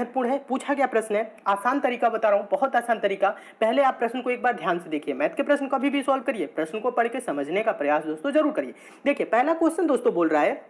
महत्वपूर्ण है, पूछा गया प्रश्न है, आसान तरीका बता रहा हूँ, बहुत आसान तरीका। पहले आप प्रश्न को एक बार ध्यान से देखिए, मैथ के प्रश्न कभी भी सॉल्व करिए, प्रश्न को पढ़ के समझने का प्रयास दोस्तों जरूर करिए। देखिए पहला क्वेश्चन दोस्तों बोल रहा है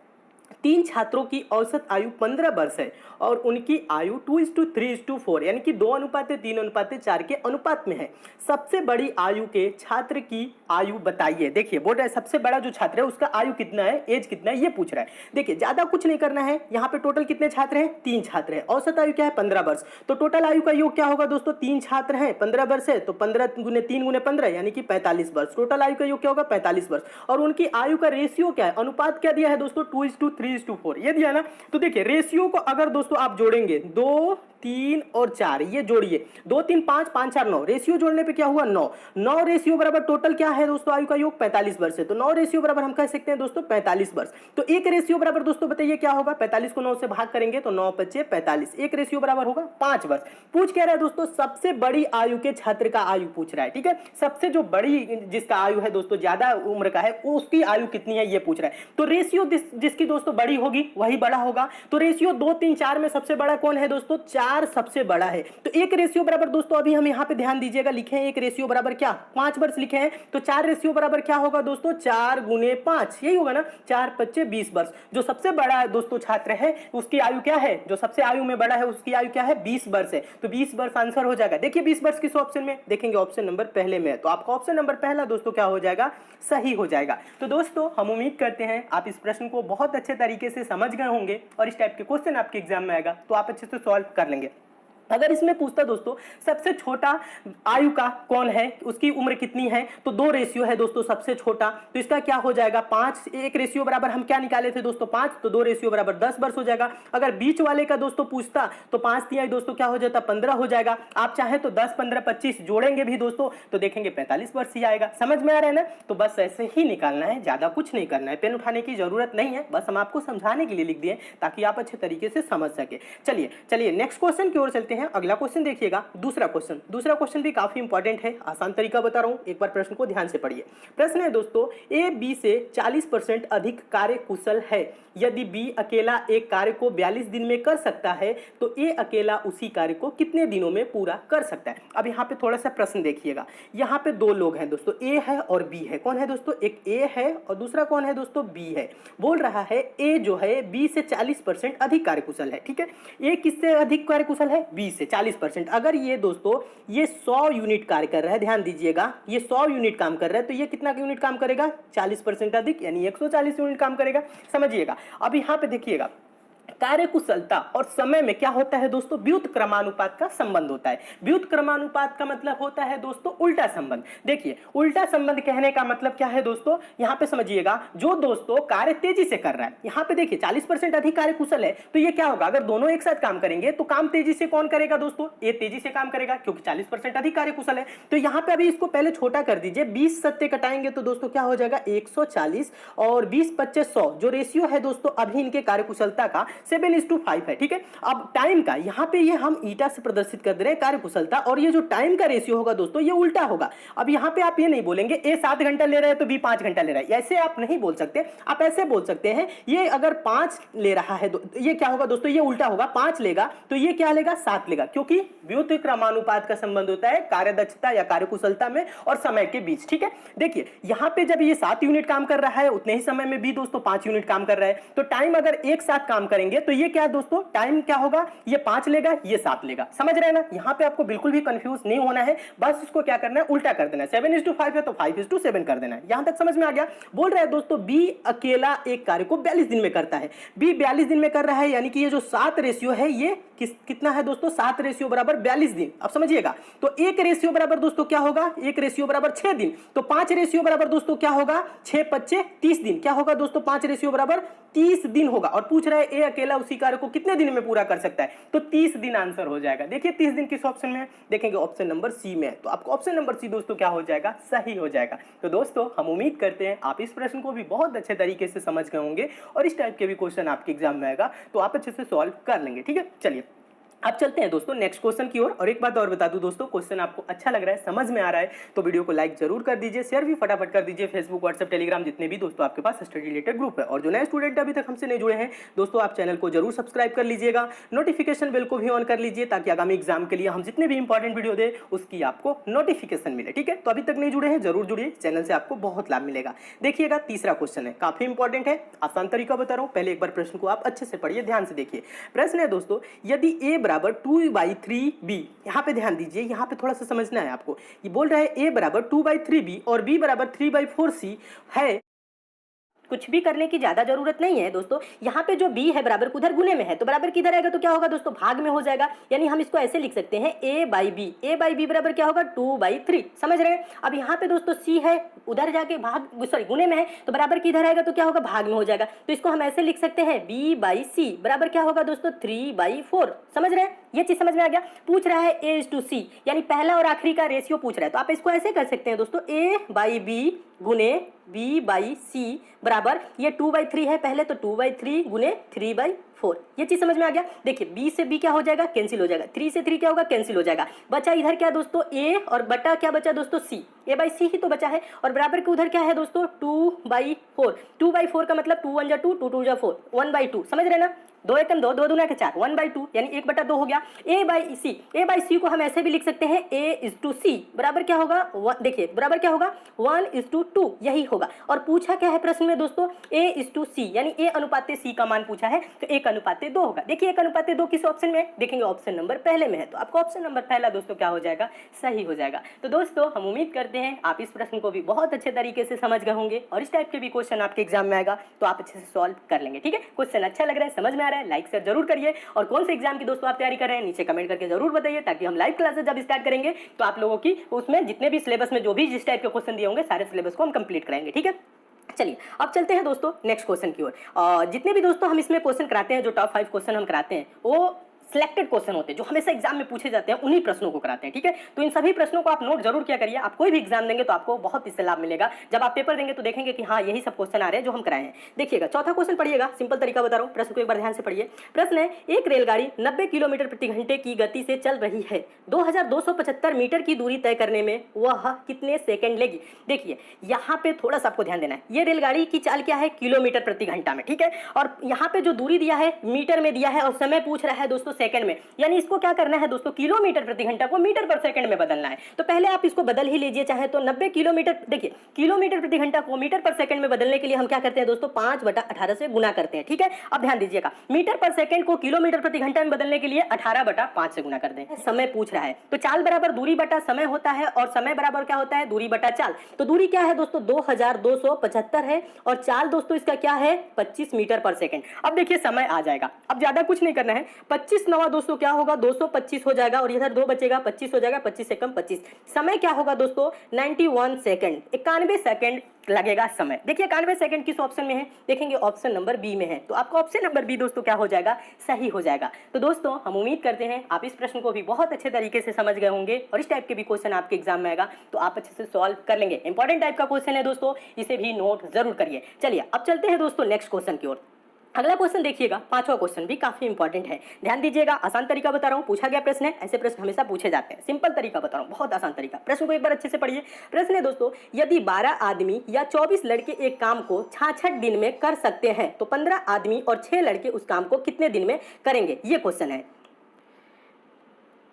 3 छात्रों की औसत आयु 15 वर्ष है और उनकी आयु 2:3:4 यानी कि 2:3:4 के अनुपात में है। सबसे बड़ी आयु के छात्र की आयु बताइए। देखिए बोल रहा है सबसे बड़ा जो छात्र है उसका आयु कितना है, एज कितना है, ये पूछ रहा है। देखिए ज्यादा कुछ नहीं करना है, यहाँ पे टोटल कितने छात्र हैं, 3 छात्र हैं, औसत आयु क्या है 15 वर्ष, तो टोटल आयु का योग क्या होगा दोस्तों, 3 छात्र हैं 15 वर्ष है तो 15 × 3 × 15 यानी कि 45 वर्ष, टोटल आयु का योग क्या होगा 45 वर्ष। और उनकी आयु का रेशियो क्या है, अनुपात क्या दिया है दोस्तों 2:3:4 ये दिया ना। तो देखिए रेशियो को अगर दोस्तों आप जोड़ेंगे 2, 3 और 4 ये जोड़िए, 2, 3, 5, 5, 4, 9 रेशियो जोड़ने पे क्या हुआ 9, 9 रेशियो बराबर टोटल क्या है दोस्तों आयु का योग 45 वर्ष है, तो 9 रेशियो बराबर हम कह सकते हैं दोस्तों 45 वर्ष। तो एक रेशियो बराबर दोस्तों बताइए क्या होगा, 45 को 9 से भाग करेंगे तो 9 × 45, एक रेशियो बराबर होगा 5 वर्ष। पूछ क्या रहा है दोस्तों, सबसे बड़ी आयु के छात्र का आयु पूछ रहा है, ठीक है, सबसे जो बड़ी जिसका आयु है दोस्तों ज्यादा उम्र का है उसकी आयु कितनी है ये पूछ रहा है। तो रेशियो जिसकी दोस्तों बड़ी होगी वही बड़ा होगा, तो रेशियो 2, 3, 4 में सबसे बड़ा कौन है दोस्तों, 4 सबसे बड़ा है। तो एक रेशियो बराबर दोस्तों अभी हम यहाँ पे ध्यान दीजिएगा लिखे हैं एक रेशियो बराबर क्या 5 वर्ष लिखे हैं, तो 4 रेशियो बराबर क्या होगा दोस्तों 4 × 5 यही होगा ना, 4 × 5 20 वर्ष। जो सबसे बड़ा दोस्तों छात्र है उसकी आयु क्या है, जो सबसे आयु में बड़ा है उसकी आयु क्या है 20 वर्ष है, तो 20 वर्ष आंसर हो जाएगा। देखिए 20 वर्ष किस ऑप्शन में देखेंगे, ऑप्शन नंबर पहले में है, तो आपका ऑप्शन नंबर पहला दोस्तों क्या हो जाएगा, सही हो जाएगा। तो दोस्तों हम उम्मीद करते हैं आप इस प्रश्न को बहुत अच्छे तरीके से समझ गए होंगे और इस टाइप के क्वेश्चन आपके एग्जाम में आएगा तो आप अच्छे से सॉल्व कर लेंगे। अगर इसमें पूछता दोस्तों सबसे छोटा आयु का कौन है, उसकी उम्र कितनी है, तो 2 रेशियो है दोस्तों सबसे छोटा, तो इसका क्या हो जाएगा 5, एक रेशियो बराबर हम क्या निकाले थे दोस्तों 5, तो 2 रेशियो बराबर 10 वर्ष हो जाएगा। अगर बीच वाले का दोस्तों पूछता तो 5 तिहाई दोस्तों क्या हो जाता 15 हो जाएगा। आप चाहे तो 10, 15, 25 जोड़ेंगे भी दोस्तों तो देखेंगे 45 वर्ष ही आएगा। समझ में आ रहा है ना, तो बस ऐसे ही निकालना है, ज्यादा कुछ नहीं करना है, पेन उठाने की जरूरत नहीं है, बस हम आपको समझाने के लिए लिख दिए ताकि आप अच्छे तरीके से समझ सके। चलिए नेक्स्ट क्वेश्चन की ओर चलते हैं। अगला क्वेश्चन देखिएगा, दूसरा क्वेश्चन भी काफी इंपॉर्टेंट है, आसान तरीका बता रहा हूं, एक बार प्रश्न को ध्यान से पढ़िए। प्रश्न है दोस्तों ए बी से 40% अधिक कार्य कुशल है, यदि बी अकेला एक कार्य को 42 दिन में कर सकता है तो ए अकेला उसी कार्य को कितने दिनों में पूरा कर सकता है। अब यहाँ पे थोड़ा सा प्रश्न देखिएगा, यहाँ पे 2 लोग हैं दोस्तों, ए है और बी है। कौन है दोस्तों, एक ए है और दूसरा कौन है दोस्तों, बी है। बोल रहा है ए जो है बी से 40% अधिक कार्यकुशल है, ठीक है, ए किससे अधिक कार्यकुशल है, बी से 40%। अगर ये दोस्तों ये 100 यूनिट कार्य कर रहा है, ध्यान दीजिएगा ये 100 यूनिट काम कर रहा है, तो ये कितना यूनिट काम करेगा 40% अधिक यानी 140 यूनिट काम करेगा। समझिएगा अब यहाँ पे देखिएगा कार्यकुशलता और समय में क्या होता है दोस्तों, व्युत्क्रमानुपात क्रमानुपात का संबंध होता है। व्युत्क्रमानुपात क्रमानुपात का मतलब होता है दोस्तों उल्टा संबंध। देखिए उल्टा संबंध कहने का मतलब क्या है दोस्तों, यहाँ पे समझिएगा जो दोस्तों कार्य तेजी से कर रहा है, यहाँ पे देखिए 40% अधिक कार्य कुशल है, तो ये क्या होगा अगर दोनों एक साथ काम करेंगे तो काम तेजी से कौन करेगा दोस्तों, ये तेजी से काम करेगा क्योंकि 40% अधिक कार्य कुशल है। तो यहाँ पे अभी इसको पहले छोटा कर दीजिए, 20 सत्ते कटाएंगे तो दोस्तों क्या हो जाएगा 140 और 20 25 100 जो रेशियो है दोस्तों अभी इनके कार्यकुशलता का 7:5 है, ठीक है। अब टाइम का यहाँ पे ये हम ईटा से प्रदर्शित कर दे रहे हैं कार्यकुशलता, और ये जो टाइम का रेशियो होगा दोस्तों ये उल्टा होगा। अब यहाँ पे आप ये नहीं बोलेंगे ए 7 घंटा ले रहा है तो बी 5 घंटा ले रहा है, ऐसे आप नहीं बोल सकते। आप ऐसे बोल सकते हैं ये अगर 5 ले रहा है ये क्या होगा दोस्तों, ये उल्टा होगा, 5 लेगा तो ये क्या लेगा 7 लेगा, क्योंकि व्युत्क्रमानुपात क्रमानुपात का संबंध होता है कार्यदक्षता या कार्यकुशलता में और समय के बीच, ठीक है। देखिए यहाँ पे जब ये 7 यूनिट काम कर रहा है उतने ही समय में भी दोस्तों 5 यूनिट काम कर रहा है, तो टाइम अगर एक साथ काम करेंगे तो ये क्या दोस्तों टाइम क्या होगा, ये 5 लेगा ये 7 लेगा। समझ रहे हैं ना, यहाँ पे आपको बिल्कुल भी कंफ्यूज नहीं होना है, बस इसको क्या करना है उल्टा कर देना है। 7:5 है तो 5:7 कर देना है। यहां तक समझ में आ गया। बोल रहा है दोस्तों बी अकेला एक कार्य को 42 दिन में करता है, बी 42 दिन में कर रहा है, यानी कि ये जो 7 रेशियो है ये कितना है दोस्तों 7 रेशियो बराबर 42 दिन। अब समझिएगा तो 1 रेशियो बराबर दोस्तों क्या होगा, 1 रेशियो बराबर 6 दिन, तो 5 रेशियो बराबर दोस्तों क्या होगा 6 25 30 दिन, क्या होगा दोस्तों 5 रेशियो बराबर 30 दिन होगा। और पूछ रहा है ए अकेला उसी कार्य को कितने दिन में पूरा कर सकता है, तो 30 दिन आंसर हो जाएगा। देखिए 30 दिन किस ऑप्शन में है, देखेंगे ऑप्शन नंबर सी में है, तो आपको ऑप्शन नंबर सी दोस्तों क्या हो जाएगा सही हो जाएगा। तो दोस्तों हम उम्मीद करते हैं आप इस प्रश्न को भी बहुत अच्छे तरीके से समझ गए होंगे और इस टाइप के भी क्वेश्चन आपके एग्जाम में आएगा तो आप अच्छे से सॉल्व कर लेंगे, ठीक है। चलिए अब चलते हैं दोस्तों नेक्स्ट क्वेश्चन की ओर। और एक बात और बता दूं दोस्तों, क्वेश्चन आपको अच्छा लग रहा है, समझ में आ रहा है तो वीडियो को लाइक जरूर कर दीजिए, शेयर भी फटाफट कर दीजिए फेसबुक, व्हाट्सएप, टेलीग्राम, जितने भी दोस्तों आपके पास स्टडी रिलेटेड ग्रुप है। और जो नए स्टूडेंट अभी तक हमसे नहीं जुड़े हैं दोस्तों, आप चैनल को जरूर सब्सक्राइब कर लीजिएगा, नोटिफिकेशन बेल को भी ऑन कर लीजिए, ताकि आगामी एग्जाम के लिए हम जितने भी इंपॉर्टेंट वीडियो दे उसकी आपको नोटिफिकेशन मिले। ठीक है, तो अभी तक नहीं जुड़े हैं जरूर जुड़िए, चैनल से आपको बहुत लाभ मिलेगा। देखिएगा तीसरा क्वेश्चन है, काफी इंपॉर्टेंट है, आसान तरीका बता रहा हूं, पहले एक बार प्रश्न को आप अच्छे से पढ़िए, ध्यान से देखिए। प्रश्न है दोस्तों, यदि a बराबर 2/3b, यहाँ पे ध्यान दीजिए, यहाँ पे थोड़ा सा समझना है आपको। ये बोल रहा है a बराबर 2/3b और b बराबर 3/4c है। कुछ भी करने की ज्यादा जरूरत नहीं है दोस्तों। यहाँ पे जो b है बराबर उधर गुने में है, तो बराबर किधर आएगा तो क्या होगा दोस्तों, भाग में हो जाएगा। यानी हम इसको ऐसे लिख सकते हैं a/b बराबर क्या होगा 2/3, समझ रहे हैं। अब यहाँ पे दोस्तों c है, उधर जाके भाग सॉरी गुने में है, तो बराबर किधर आएगा तो क्या होगा, भाग में हो जाएगा। तो इसको हम ऐसे लिख सकते हैं b/c बराबर क्या होगा दोस्तों 3/4, समझ रहे हैं। ये चीज समझ में आ गया। पूछ रहा है a/c, यानी पहला और आखिरी का रेशियो पूछ रहा है, तो आप इसको ऐसे कर सकते हैं दोस्तों, a/b गुने b/c बराबर, ये 2/3 है पहले, तो 2/3 गुने 3/4। ये चीज समझ में आ गया। देखिए b से b क्या हो जाएगा, कैंसिल हो जाएगा, 3 से 3 क्या होगा, कैंसिल हो जाएगा। बचा इधर क्या दोस्तों a, और बटा क्या बचा दोस्तों c, a/c ही तो बचा है, और बराबर के उधर क्या है दोस्तों 2/4। 2/4 का मतलब 2 1 2, 2 2 4, 1/2, समझ रहे ना। 2 1 2, 2 दूना के 4, 1/2 यानी 1/2 हो गया। a/c को हम ऐसे भी लिख सकते हैं a/c बराबर क्या होगा, देखिए बराबर क्या होगा 1:2, यही होगा। और पूछा क्या है प्रश्न में दोस्तों, a/c यानी a/c का मान पूछा है, तो 1:2 होगा। देखिए 1:2 किस ऑप्शन में है, देखेंगे ऑप्शन नंबर पहले में है, तो आपको ऑप्शन नंबर पहला दोस्तों क्या हो जाएगा, सही हो जाएगा। तो दोस्तों हम उम्मीद करते हैं आप इस प्रश्न को भी बहुत अच्छे तरीके से समझ गए होंगे, और इस टाइप के भी क्वेश्चन आपके एग्जाम में आएगा तो आप अच्छे से सॉल्व कर लेंगे। ठीक है, क्वेश्चन अच्छा लग रहा है, समझ में आ रहा है, लाइक शेयर जरूर करिए। और कौन से एग्जाम की दोस्तों आप तैयारी कर रहे हैं नीचे कमेंट करके जरूर बताइए, ताकि हम लाइव क्लासेस जब स्टार्ट करेंगे तो आप लोगों की उसमें जितने भी सिलेबस में जो भी जिस टाइप के क्वेश्चन दिए होंगे सारे सिलेबस को हम कंप्लीट कराएंगे। ठीक है, चलिए अब चलते हैं दोस्तों नेक्स्ट क्वेश्चन की ओर। जितने भी दोस्तों हम इसमें क्वेश्चन कराते हैं, जो टॉप 5 क्वेश्चन हम कराते हैं, वो सिलेक्टेड क्वेश्चन होते हैं जो हमेशा एग्जाम में पूछे जाते हैं, उन्हीं प्रश्नों को कराते हैं। ठीक है, तो इन सभी प्रश्नों को आप नोट जरूर किया करिए। आप कोई भी एग्जाम देंगे तो आपको बहुत इससे लाभ मिलेगा। जब आप पेपर देंगे तो देखेंगे कि हाँ यही सब क्वेश्चन आ रहे हैं जो हम कराए हैं। देखिएगा चौथा क्वेश्चन पढ़िएगा, सिंपल तरीका बता रहा हूँ, प्रश्न को एक बार ध्यान से पढ़िए। प्रश्न है, एक रेलगाड़ी 90 किलोमीटर प्रति घंटे की गति से चल रही है, 2275 मीटर की दूरी तय करने में वह कितने सेकेंड लेगी। देखिए यहाँ पे थोड़ा सा आपको ध्यान देना है, ये रेलगाड़ी की चाल क्या है, किलोमीटर प्रति घंटा में। ठीक है, और यहाँ पे जो दूरी दिया है मीटर में दिया है, और समय पूछ रहा है दोस्तों सेकंड में। यानी इसको क्या करना है दोस्तों, किलोमीटर प्रति घंटा को मीटर पर सेकंड में बदलना है। तो पहले आप इसको बदल ही लीजिए, चाहे तो 90 किलोमीटर, देखिए किलोमीटर प्रति घंटा को मीटर पर सेकंड में बदलने के लिए हम क्या करते हैं दोस्तों, 5/18 से गुना करते हैं। ठीक है, अब ध्यान दीजिएगा, मीटर पर सेकंड को किलोमीटर प्रति घंटा में बदलने के लिए 18/5 से गुना कर दें। समय पूछ रहा है, तो चाल बराबर दूरी बटा समय होता है, और समय बराबर क्या होता है, दूरी बटा चाल। तो दूरी क्या है दोस्तों 2275 है, और चाल दोस्तों इसका क्या है 25 मीटर पर सेकंड। अब देखिए समय आ जाएगा, अब ज्यादा कुछ नहीं करना है, 25 9 दोस्तों क्या होगा 225 हो जाएगा, और इधर 2 बचेगा, 25 हो जाएगा, 25 से कम 25। समय क्या होगा दोस्तों 91 सेकंड, 91 सेकंड लगेगा समय। देखिए 91 सेकंड किस ऑप्शन में है, देखेंगे ऑप्शन नंबर बी में है, तो आपका ऑप्शन नंबर बी दोस्तों क्या हो जाएगा, सही हो जाएगा। तो दोस्तों हम उम्मीद करते हैं आप इस प्रश्न को भी बहुत अच्छे तरीके से समझ गए होंगे, और इस टाइप के भी क्वेश्चन आपके एग्जाम में आएगा तो आप अच्छे से सॉल्व कर लेंगे। इंपॉर्टेंट टाइप का क्वेश्चन है दोस्तों, इसे भी नोट जरूर करिए। चलिए अब चलते हैं दोस्तों नेक्स्ट क्वेश्चन की ओर। अगला क्वेश्चन देखिएगा, पांचवा क्वेश्चन भी काफी इंपॉर्टेंट है, ध्यान दीजिएगा। आसान तरीका बता रहा हूं, पूछा गया प्रश्न है, ऐसे प्रश्न हमेशा पूछे जाते हैं। सिंपल तरीका बता रहा हूं, बहुत आसान तरीका। प्रश्न को एक बार अच्छे से पढ़िए। प्रश्न है दोस्तों, यदि 12 आदमी या 24 लड़के एक काम को 66 दिन में कर सकते हैं, तो 15 आदमी और 6 लड़के उस काम को कितने दिन में करेंगे, ये क्वेश्चन है।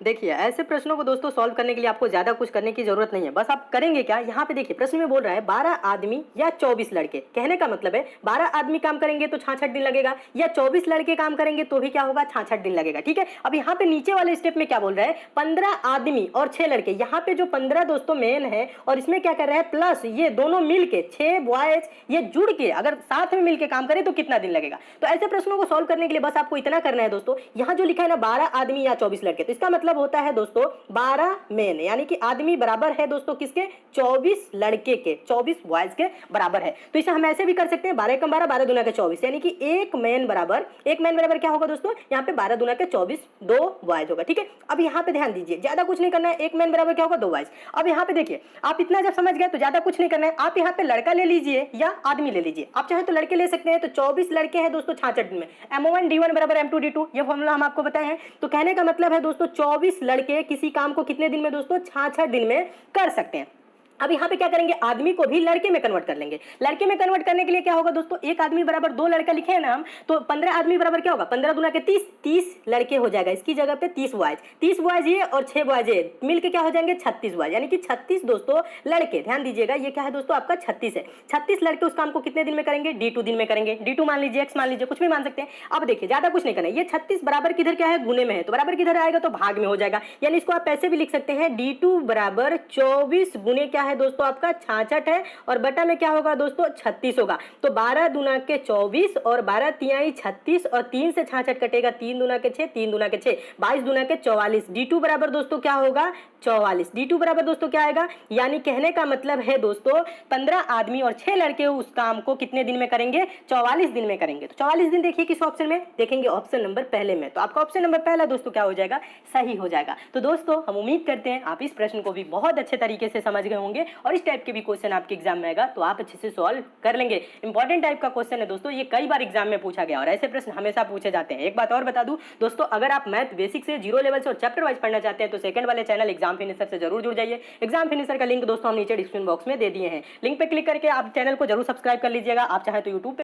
देखिए ऐसे प्रश्नों को दोस्तों सॉल्व करने के लिए आपको ज्यादा कुछ करने की जरूरत नहीं है, बस आप करेंगे क्या, यहाँ पे देखिए प्रश्न में बोल रहा है 12 आदमी या 24 लड़के। कहने का मतलब है 12 आदमी काम करेंगे तो 66 दिन लगेगा, या 24 लड़के काम करेंगे तो भी क्या होगा 66 दिन लगेगा। ठीक है, अब यहाँ पे नीचे वाले स्टेप में क्या बोल रहा है 15 आदमी और 6 लड़के। यहाँ पे जो 15 दोस्तों मेन है, और इसमें क्या कर रहा है प्लस ये दोनों मिल के 6 बॉयज ये जुड़ के अगर साथ में मिलकर काम करे तो कितना दिन लगेगा। तो ऐसे प्रश्नों को सॉल्व करने के लिए बस आपको इतना करना है दोस्तों, यहाँ जो लिखा है ना 12 आदमी या 24 लड़के, तो इसका मतलब मतलब होता है दोस्तों 12 मेन, यानी कि आदमी बराबर है दोस्तों किसके, 24 लड़के के, 24 बॉयज के बराबर है। तो इसे हम ऐसे भी कर सकते हैं 12 कम 12, 12 दूना के 24, यानी कि एक मैन बराबर क्या होगा दोस्तों, यहाँ पे 12 दूना के 24, 2 बॉयज होगा। ठीक है, अब यहाँ पे ध्यान दीजिए, ज्यादा कुछ नहीं करना है, एक मैन बराबर क्या होगा, 2 बॉयज। अब यहाँ पे देखिए, आप इतना जब समझ गए तो ज्यादा कुछ नहीं करना है, आप यहाँ पे लड़का ले लीजिए या आदमी ले लीजिए। आप चाहे तो लड़के ले सकते हैं, तो 24 लड़के हैं दोस्तों 66 दिन में, M1D1 बराबर M2D2, ये फॉर्मूला हम आपको बताए हैं। तो कहने का मतलब है दोस्तों 24 लड़के किसी काम को कितने दिन में दोस्तों, 66 दिन में कर सकते हैं। अब यहाँ पे क्या करेंगे, आदमी को भी लड़के में कन्वर्ट कर लेंगे। लड़के में कन्वर्ट करने के लिए क्या होगा दोस्तों, एक आदमी बराबर 2 लड़का लिखे हैं ना हम, तो 15 आदमी बराबर क्या होगा, 15 दूना के 30, 30 लड़के हो जाएगा, इसकी जगह पे 30 बॉयज, 30 बॉयज ये और 6 बॉयज ये मिलके क्या हो जाएंगे, 36 बॉयज, यानी कि 36 दोस्तों लड़के। ध्यान दीजिएगा, ये क्या है दोस्तों, आपका 36 है। 36 लड़के उस काम को कितने दिन में करेंगे, D2 दिन में करेंगे। D2 मान लीजिए, X मान लीजिए, कुछ भी मान सकते हैं। अब देखिए, ज्यादा कुछ नहीं करना है, ये 36 बराबर किधर क्या है, गुने में है, तो बराबर किधर आएगा, तो भाग में हो जाएगा। यानी इसको आप ऐसे भी लिख सकते हैं, D2 बराबर 24 गुने क्या है दोस्तों, आपका 66 है, और बटा में क्या होगा दोस्तों, 36 होगा। तो 12 दूना के 24 और 12 तिहाई 36 और 3 से 66 कटेगा, 3 दूना के 6, 3 दूना के 6, 22 दूना के 44। D2 बराबर दोस्तों क्या होगा, 44। D2 बराबर दोस्तों क्या आएगा, यानी कहने का मतलब है दोस्तों 15 आदमी और 6 लड़के उस काम को कितने दिन में करेंगे, 44 दिन में करेंगे। तो 44 दिन देखिए किस ऑप्शन में, देखेंगे ऑप्शन नंबर पहले में। तो आपका ऑप्शन नंबर पहला दोस्तों क्या हो जाएगा, सही हो जाएगा। तो दोस्तों हम उम्मीद करते हैं आप इस प्रश्न को भी बहुत अच्छे तरीके से समझ गए होंगे, और इस टाइप के भी क्वेश्चन आपके एग्जाम में आएगा तो आप अच्छे से सॉल्व कर लेंगे। इंपॉर्टेंट टाइप का क्वेश्चन है दोस्तों, ये कई बार एग्जाम में पूछा गया और ऐसे प्रश्न हमेशा पूछे जाते हैं। एक बात और बता दूं दोस्तों, अगर आप मैथ बेसिक से 0 लेवल से और चैप्टर वाइज पढ़ना चाहते हैं तो सेकंड वाले चैनल एग्जाम फिनिशर से जरूर जुड़ जाइए। एग्जाम फिनिशर का लिंक दोस्तों हम नीचे डिस्क्रिप्शन बॉक्स में दे दिए हैं, लिंक पे क्लिक करके आप चैनल को जरूर सब्सक्राइब कर लीजिएगा। आप चाहे तो यूट्यूब